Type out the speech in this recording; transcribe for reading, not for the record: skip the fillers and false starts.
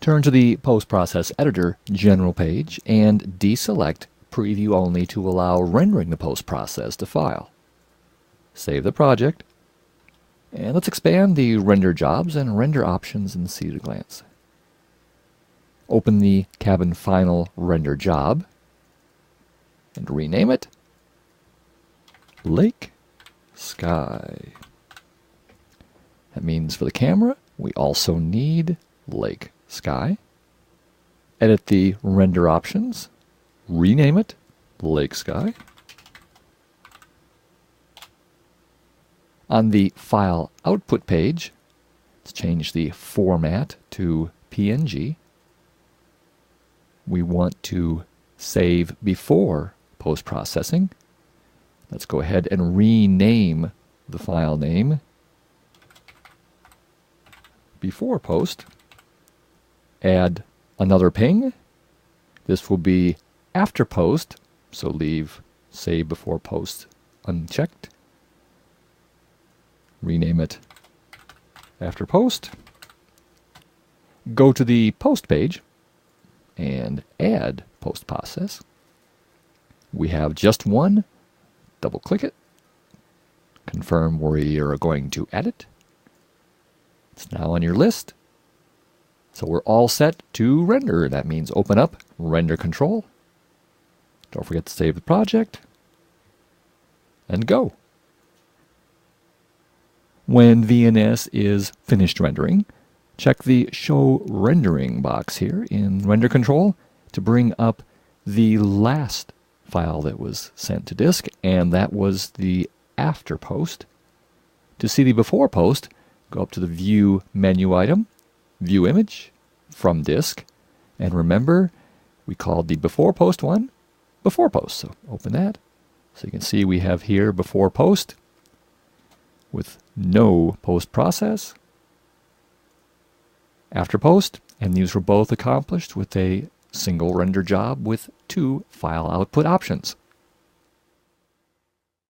Turn to the Post-Process Editor General page and deselect Preview Only to allow rendering the post-process to file. Save the project, and let's expand the render jobs and render options and see at a glance. Open the Cabin Final render job and rename it Lake Sky. That means for the camera, we also need Lake Sky. Edit the render options, rename it Lake Sky. On the File Output page, let's change the format to PNG. We want to save before post-processing. Let's go ahead and rename the file name before post. Add another ping. This will be after post, so leave save before post unchecked. Rename it after post. Go to the post page and add post process. We have just one. Double click it. Confirm we are going to add it. It's now on your list. So we're all set to render. That means open up Render Control. Don't forget to save the project. And go. When VNS is finished rendering, check the Show Rendering box here in Render Control to bring up the last file that was sent to disk, and that was the after post. To see the before post, go up to the View menu item, View Image, From Disk, and remember, we called the before post one before post, so open that. So you can see we have here before post with no post process, after post, and these were both accomplished with a single render job with 2 file output options.